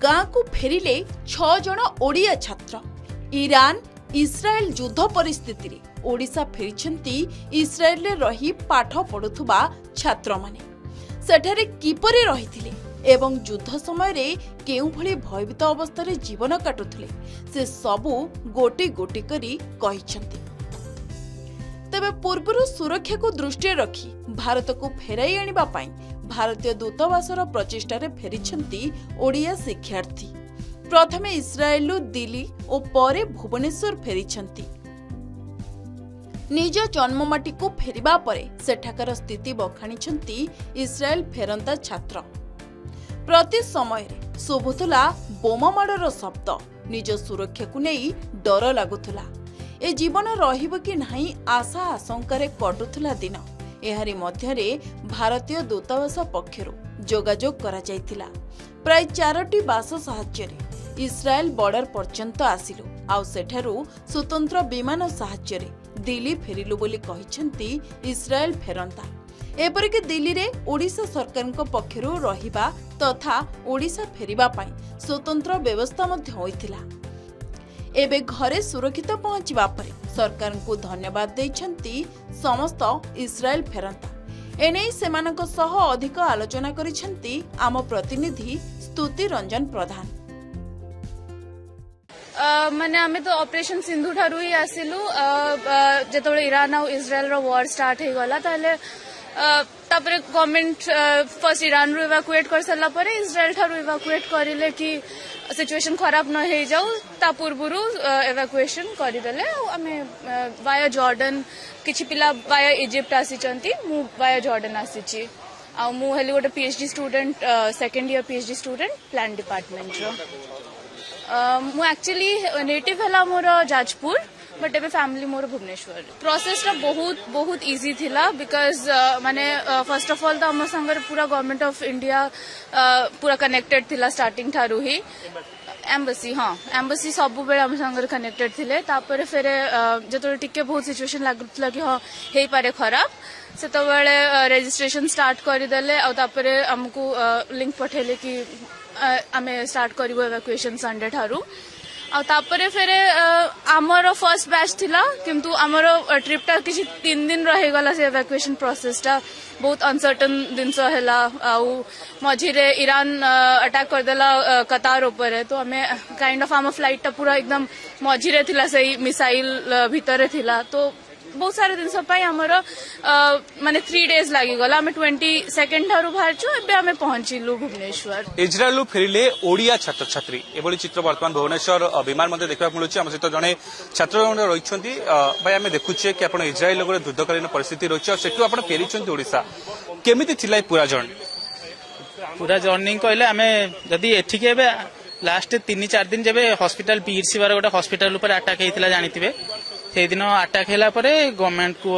गाँ को फेरिले 6 जण ओडिया छात्र। ईरान इस्राएल युद्ध परिस्थिति रे ओडिशा फेरिछंती इस्राएल रे रही पाठ पढुथुबा छात्र माने। सेठारे किपरि रहिथिले एवं युद्ध समय रे केउ भली भयभीत अवस्था रे जीवन काटुथिले से सबु गोटी गोटी करी कहिछंती। तबे पूर्वरु सुरक्षा को दृष्टि रखी भारत को फेराई आनिबा पाई भारतीय दूतावासर प्रचेष्टारे फेरिछंती ओडिया शिक्षार्थी। प्रथमे इस्राएलु दिल्ली और परे भुवनेश्वर फेरिछंती। निज जन्ममाटी को फेरिबा परे सेठाकर स्थिति बखाणिछंती इस्राएल फेरंता छात्र। प्रति समय शुभुला बोमामाड़र शब्द निज सुरक्षा को नहीं डर लगुला। ए जीवन रहिब कि नहीं आशा आशंकार कटुला दिन। एहारी मध्यरे भारतीय दूतावास पक्षरु जोगाजोग करा जायतिला। प्राय 4टी बास साहाय्य इस्राएल बॉर्डर पर्यंत आसिलु आउ सेठारु स्वतंत्र विमान साहाय्य दिल्ली फेरिलु बोली कहिसेंती इस्राएल फेरंता। एपरिक दिल्ली रे ओडिशा सरकार पक्षरु रहिबा तथा ओडिशा फेरिबा पाई स्वतंत्र व्यवस्था मध्य होइतिला। एबे घरे सुरक्षित पहुंचवा परे सरकार को धन्यवाद देइछंती समस्त इस्राएल फेरंता। एने सेमानक सह अधिक आलोचना करिछंती आम प्रतिनिधि स्तुति रंजन प्रधान। माने आमे तो ऑपरेशन सिंधु ठारू ही आसिलु जेतबे ईरान और इस्राएल रो वॉर स्टार्ट हे गला ताले तापरे गवर्नमेंट फर्स्ट ईरान रो इवाकुएट कर सला परे इस्राएल ठारू इवाकुएट करिले कि सिचुएशन खराब न हे जाऊ ता पूर्वरु इवाकुएशन करिदेले आमे वाया जॉर्डन किछि पिला वाया इजिप्ट आसीचंती मु वाया जॉर्डन आसीची आ मु हेली गोटे PhD student second year PhD student plan department रो। मु एक्चुअली नेटिव हला मोर जाजपुर बट एबे फैमिली मोर भुवनेश्वर। प्रोसेस टा बहुत इजी थिला बिकॉज माने फर्स्ट ऑफ ऑल तो हम संगर पूरा गवर्नमेंट ऑफ इंडिया पूरा कनेक्टेड थिला स्टार्टिंग ठारू ही एम्बेसी। हाँ एम्बेसी सब बेले हम संगर कनेक्टेड थिले तापर फिर जतो टिके बहुत सिचुएशन लागुतला कि हां हेई पारे खराब से तो बेले रजिस्ट्रेशन स्टार्ट करि देले और तापर हमको लिंक पठेले कि आमे स्टार्ट करिवो इवैक्यूएशन संडे ठारू और तापरे फिर आमर फर्स्ट बैच थिला किंतु आमर ट्रिप टा किछि 3 दिन रहि गला से इवैक्यूएशन प्रोसेस टा बहुत अनसर्टन दिन से हैला आउ मझिरे ईरान अटैक कर देला कतार ऊपर तो हमें काइंड ऑफ आम फ्लाइट टा पूरा एकदम मझिरे थिला सही मिसाइल भितरे थिला तो बहुत सारे दिन सब पाई हमरो माने 3 डेज लागि गला। हमें 22 ठारू बाहरछु एबे हमें पहुंचिलु भुवनेश्वर। इस्राएल फेरिले ओडिया छात्र छात्री एबोली चित्र वर्तमान भुवनेश्वर विमान मध्ये देखा मिलुछि। हम सहित जने छात्र रहिछंती भाई हमें देखुछे कि आपण इस्राएल लोगरे युद्धकालीन परिस्थिति रहिछ सेटु आपण फेरिछंती ओडिशा केमिति थिला पूरा जर्नी कहले हमें जदी एठिके एबे लास्ट 3-4 दिन जेबे हॉस्पिटल पीएचसी बार गोटे हॉस्पिटल ऊपर अटैक हेतिला जानिथिबे से दिन अटैक हैला परे गवर्नमेंट को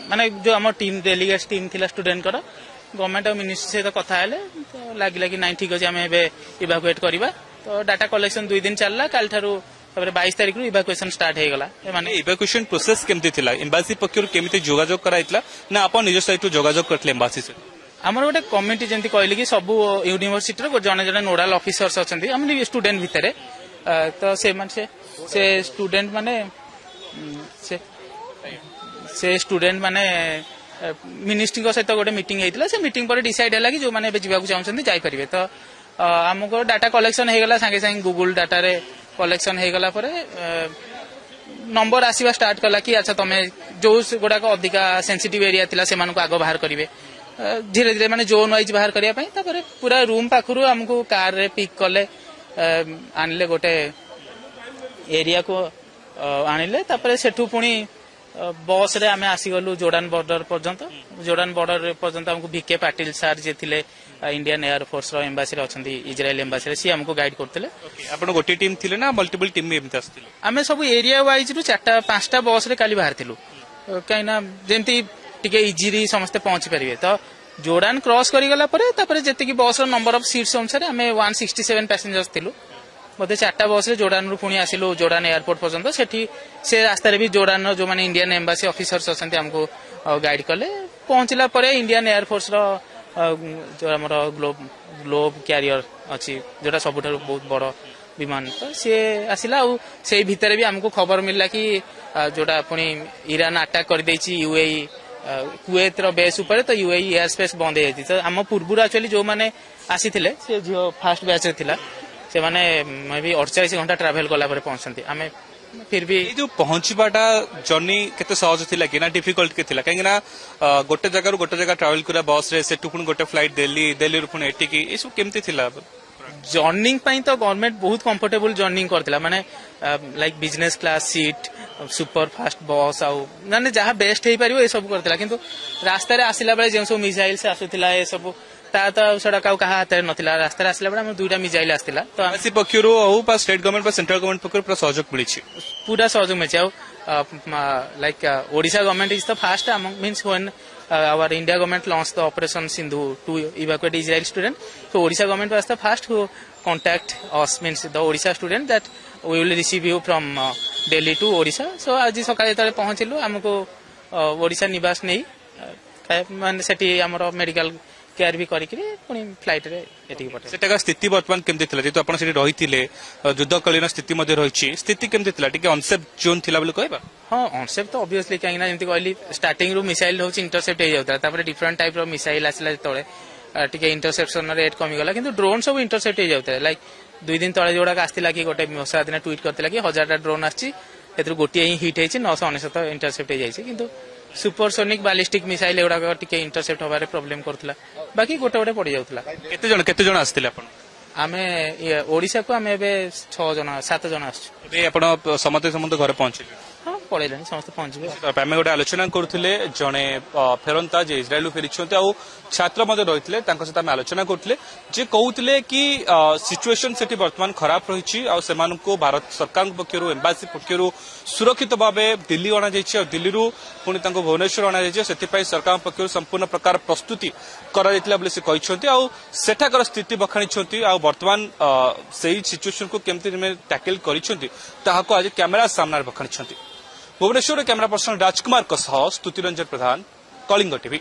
माने जो हम टीम डेलीगेट टीम थिला स्टूडेंट कर गवर्नमेंट और मिनिस्ट्री सहित कथा हेले तो लागिला कि नहीं ठीक अछि हमें एबे इवैक्यूएट करबा तो डाटा कलेक्शन 2 दिन चलला काल ठारू तबरे 22 तारिख रु इवैक्यूएशन स्टार्ट हे गला। माने इवैक्यूएशन प्रोसेस केमति थिला एम्बासी पक्षरु केमिति जोगाजोग कराइतला ना अपन निज साइट जोगाजोग करथले एम्बासी से हमर गोटे कमिटी जेंति कहली कि सब यूनिवर्सिटी रो जने जने नोडल ऑफिसर्स अछंती हम स्टूडेंट भितरे तो से स्टूडेंट माने से स्टूडेंट माने मिनिस्ट्री सहित गोटे मीटिंग होता से मीटिंग पर डिसाइड है कि जो मैंने जावाक चाहते जापरेंगे तो आमको डाटा कलेक्शन हो गला सांगे सांगे गूगल डाटा रे कलेक्शन हो गला नंबर आसवा स्टार्ट कला कि अच्छा तुम्हें जो गुड़ाक अधिका सेंसिटिव एरिया थिला से आग बाहर करेंगे धीरे धीरे माने जोन वाइज बाहर करने पूरा रूम पाखु आमको कार रे पिक कले आनले गोटे एरिया को आनिले तापरे सेठू पुणी बस रे आमे आसीगलु जोर्डान बॉर्डर पर्यंत हमको भिके पाटिल सर जे थिले इंडियन एयर फोर्स रो एम्बासी रे अछंती इजराइल एम्बासी रे सी हमको गाइड करथिले। आपण गोटी टीम थिले ना मल्टीपल टीम में एमते आस्थिले आमे सब एरिया वाइज रु 4-5टा बस रे काली बाहर थिलु काइना जेंती टिके इजीली समस्त पहुंची परिबे तो जोर्डान क्रॉस करी गला परे तापरे जेते की बस रो नंबर ऑफ सीट्स अनुसार आमे 167 पैसेंजर्स थिलु बोधे 4टा बस रे जोर्डान रु पुणी आसिलु जोर्डान एयरपोर्ट पर्यंत सेठी से रास्ता रे भी जोर्डान जो माने इंडियन एम्बासी ऑफिसर्स अछंती हमको गाइड कले पहुंचला परे इंडियन एयर फोर्स रो जो हमरो ग्लोब कैरियर अच्छी जोटा सबुठारु बहुत बड़ विमान तो सी आसिला से भितर भी आमको खबर मिलला कि जोटा पुणी ईरान अटैक कर देछि यूएई कुवेत रो बेस ऊपर तो यूएई एयर स्पेस बंद हो जाती तो आम पूर्व एक्चुअली जो मैंने आसीथिले से जो फास्ट बैच थिला से माने मे भी 48 घंटा ट्रैवल कला पर पहुंचती आमे फिर भी जो पहुंचवाटा जर्नी केते सहज थिला कि ना डिफिकल्ट के थिला काहेकि ना गोटे जगह ट्रैवल करा बस रे सेटु पुणी गोटे फ्लाइट दिल्ली रु पुणी एटी की एसु केमती थिला जर्निंग तो गवर्नमेंट बहुत कंफर्टेबल जर्निंग करथिला माने like business class seat super fast बस आउ माने जहाँ बेस्ट हो पारिबो ए सब करथिला किंतु रास्ता रे आसिला बेले जे सब मिसाइल से आसुथिला ए सब ता तो सेटा काउ कहा हाथ नथिला रास्ता रे आसिला बेले हम दुईटा मिसाइल आसथिला तो एमबासी पक्षरु हो पा स्टेट गवर्नमेंट पा सेंट्रल गवर्नमेंट पक्षरु पूरा सहयोग मिलिछि पूरा सहयोग मिलछि like Odisha government is the fast means when our India government launched the operation Sindhu to evacuate Israeli student. So Odisha government was the first who contact us, means the Odisha student that we will receive you from Delhi to Odisha. So आज सकाळे तळे पहुंचिलु हमको ओडिशा निवास नहीं माने सेठी हमरो medical care भी करी पुणी फ्लाइट रे एठी पटे सेटा स्थिति वर्तमान केमती थिला जेतु आपण सेठी रहिथिले युद्धकालीन स्थिति मध्ये रहिछि स्थिति केमती थिला टिके अनसेफ जोन थिला बोले कहबा हाँ अनसेफ तो ऑब्वियसली कहीं ना जमी कहली स्टार्टिंग रु मिसाइल होची इंटरसेप्ट हो जाता तापर डिफरेंट टाइप रो मिसाइल आसिला तळे टिके इंटरसेप्शन रेट कमी गला किंतु ड्रोन सब इंटरसेप्ट हो जाता लाइक 2 दिन तळे जोडा आस्तिला कि गोटे मोसा दिन ट्वीट करतिला कि 1000टा ड्रोन आछि एथरु गोटिए ही हिट हेछि 999 इंटरसेप्ट हो जाइछि किंतु सुपरसोनिक बैलिस्टिक मिसाइल एगुडा टिके इंटरसेप्ट होबारे प्रॉब्लम करथिला बाकी गोटे गोटे पड़ी जाउथला केते जण आस्तिले आपण आमे ओडिसा को आमे एबे 6 जण 7 जण आछू एबे आपण समते घर पहुंचिले हाँ पड़ेगा समस्त पहुंचे आम गोटे आलोचना करुले जड़े फेरंता जे इज्राएल फेरी छात्र रही सहित आम आलोचना करुले जे कहते कि सिचुएशन से बर्तमान खराब रही भारत सरकार पक्षर एम्बासी पक्षर सुरक्षित भाव दिल्ली अणा दिल्ली पुणी भुवनेश्वर अणा से सरकार पक्षर संपूर्ण प्रकार प्रस्तुति सेठाकर स्थिति बखाणी बर्तमान से सिचुएशन को केमती टैकल कर आज कैमेरा सामने बखाणी भुवनेश्वर कैमरा पर्सन राजकुमार स्तुतिरंजन प्रधान कलिंग टीवी।